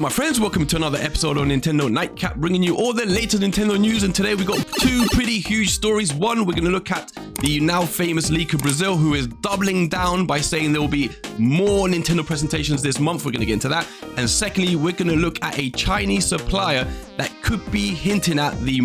my friends? Welcome to another episode of Nintendo Nightcap, bringing you all the latest Nintendo news. And today we got two pretty huge stories. One, we're going to look at the now famous leaker Brazil, who is doubling down by saying there will be more Nintendo presentations this month. We're going to get into that. And secondly, we're going to look at a Chinese supplier that could be hinting at the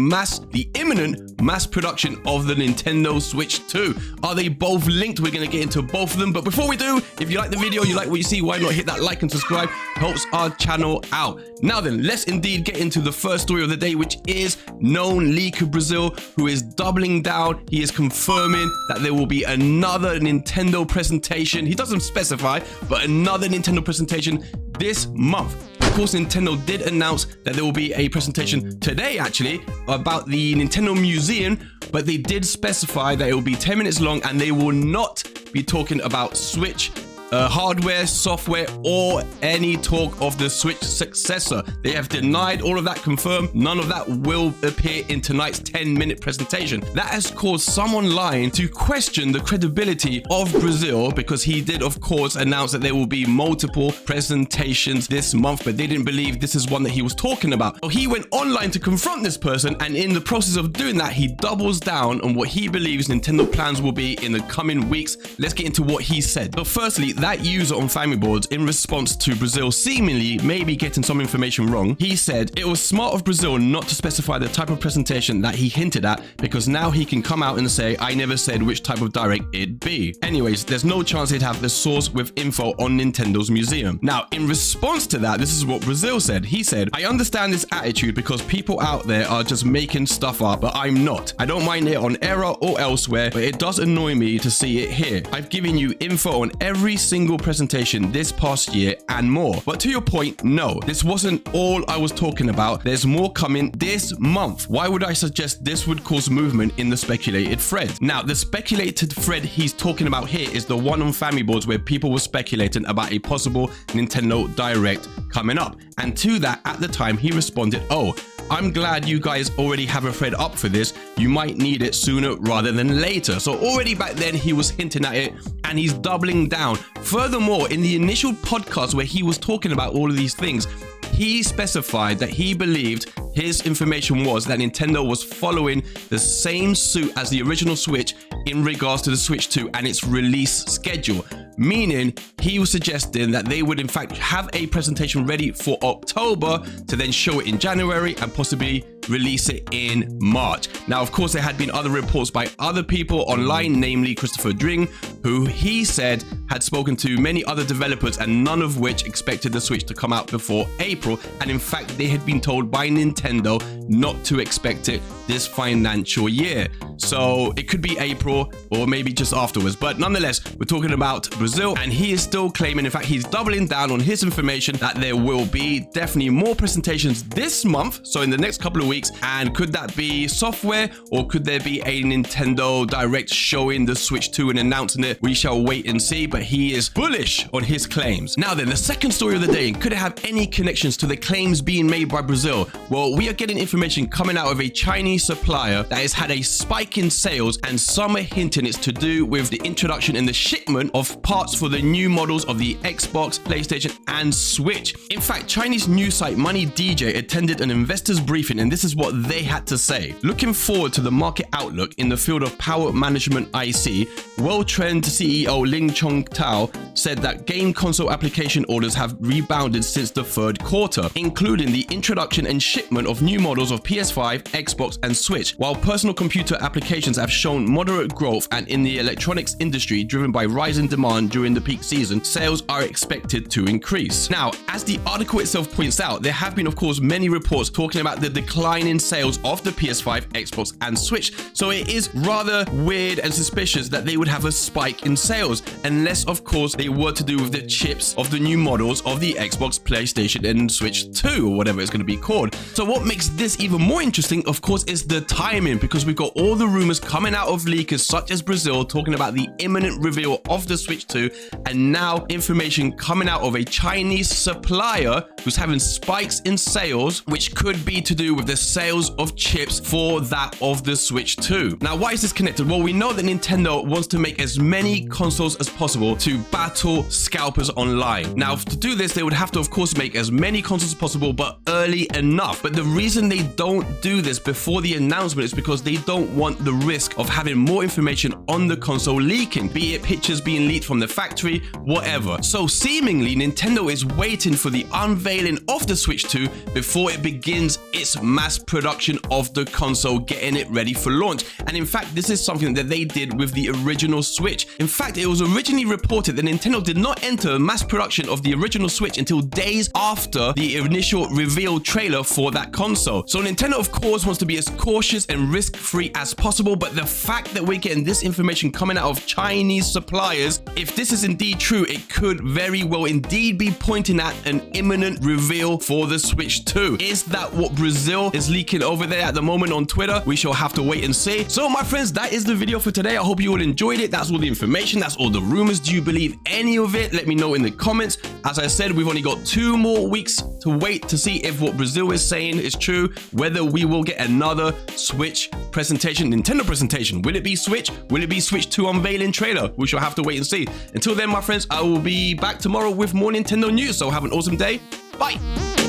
imminent mass production of the Nintendo Switch 2. Are they both linked? We're going to get into both of them. But before we do, if you like the video, you like what you see, why not hit that like and subscribe? Helps our channel out. Now then, let's indeed get into the first story of the day, which is known leaker Brazil, who is doubling down. He is confirming that there will be another Nintendo presentation. He doesn't specify, but another Nintendo presentation this month. Of course, Nintendo did announce that there will be a presentation today, actually, about the Nintendo Museum, but they did specify that it will be 10 minutes long and they will not be talking about Switch hardware, software, or any talk of the Switch successor. They have denied all of that, confirmed. None of that will appear in tonight's 10-minute presentation. That has caused some online to question the credibility of Brazil, because he did, of course, announce that there will be multiple presentations this month, but they didn't believe this is one that he was talking about. So he went online to confront this person, and in the process of doing that, he doubles down on what he believes Nintendo plans will be in the coming weeks. Let's get into what he said. So firstly, that user on Family Boards, in response to Brazil seemingly maybe getting some information wrong, he said it was smart of Brazil not to specify the type of presentation that he hinted at, because now he can come out and say, I never said which type of direct it'd be. Anyways, there's no chance he'd have the source with info on Nintendo's museum. Now, in response to that, this is what Brazil said. He said, I understand this attitude because people out there are just making stuff up, but I'm not. I don't mind it on Error or elsewhere, but it does annoy me to see it here. I've given you info on every single presentation this past year and more. But to your point, no, this wasn't all I was talking about. There's more coming this month. Why would I suggest this would cause movement in the speculated thread? Now, the speculated thread he's talking about here is the one on Family Boards where people were speculating about a possible Nintendo Direct coming up. And to that, at the time, he responded, oh, I'm glad you guys already have a thread up for this. You might need it sooner rather than later. So already back then he was hinting at it, and he's doubling down. Furthermore, in the initial podcast where he was talking about all of these things, he specified that he believed his information was that Nintendo was following the same suit as the original Switch in regards to the Switch 2 and its release schedule. Meaning he was suggesting that they would in fact have a presentation ready for October to then show it in January and possibly release it in March. Now, of course, there had been other reports by other people online, namely Christopher Dring, who he said had spoken to many other developers and none of which expected the Switch to come out before April. And in fact, they had been told by Nintendo not to expect it this financial year. So it could be April or maybe just afterwards. But nonetheless, we're talking about Brazil, and he is still claiming, in fact, he's doubling down on his information that there will be definitely more presentations this month. So in the next couple of weeks. And could that be software, or could there be a Nintendo Direct showing the Switch 2 and announcing it? We shall wait and see, but he is bullish on his claims. Now then, the second story of the day, could it have any connections to the claims being made by Brazil? Well, we are getting information coming out of a Chinese supplier that has had a spike in sales, and some are hinting it's to do with the introduction and the shipment of parts for the new models of the Xbox, PlayStation, and Switch. In fact, Chinese news site Money DJ attended an investors briefing, and this is what they had to say. Looking forward to the market outlook in the field of power management IC, World Trend CEO Ling Chong Tao said that game console application orders have rebounded since the third quarter, including the introduction and shipment of new models of PS5, Xbox, and Switch, while personal computer applications have shown moderate growth, and in the electronics industry, driven by rising demand during the peak season, sales are expected to increase. Now, as the article itself points out, there have been, of course, many reports talking about the decline in sales of the PS5, Xbox, and Switch, so it is rather weird and suspicious that they would have a spike in sales, unless, of course, they were to do with the chips of the new models of the Xbox, PlayStation, and Switch 2, or whatever it's going to be called. So what makes this even more interesting, of course, is the timing, because we've got all the rumors coming out of leakers such as Brazil talking about the imminent reveal of the Switch 2, and now information coming out of a Chinese supplier who's having spikes in sales, which could be to do with the sales of chips for that of the Switch 2. Now, why is this connected? Well, we know that Nintendo wants to make as many consoles as possible to battle battle scalpers online. Now, to do this, they would have to, of course, make as many consoles as possible, but early enough. But the reason they don't do this before the announcement is because they don't want the risk of having more information on the console leaking, be it pictures being leaked from the factory, whatever. So seemingly, Nintendo is waiting for the unveiling of the Switch 2 before it begins its mass production of the console, getting it ready for launch. And in fact, this is something that they did with the original Switch. In fact, it was originally reported that Nintendo did not enter mass production of the original Switch until days after the initial reveal trailer for that console. So Nintendo, of course, wants to be as cautious and risk-free as possible, but the fact that we're getting this information coming out of Chinese suppliers, if this is indeed true, it could very well indeed be pointing at an imminent reveal for the Switch 2. Is that what Brazil is leaking over there at the moment on Twitter? We shall have to wait and see. So my friends, that is the video for today. I hope you all enjoyed it. That's all the information. That's all the rumors. Do you believe any of it? Let me know in the comments. As I said, we've only got 2 more weeks to wait to see if what Brazil is saying is true, whether we will get another Switch presentation, Nintendo presentation. Will it be Switch? Will it be Switch 2 unveiling trailer? We shall have to wait and see. Until then, my friends, I will be back tomorrow with more Nintendo news. So have an awesome day. Bye.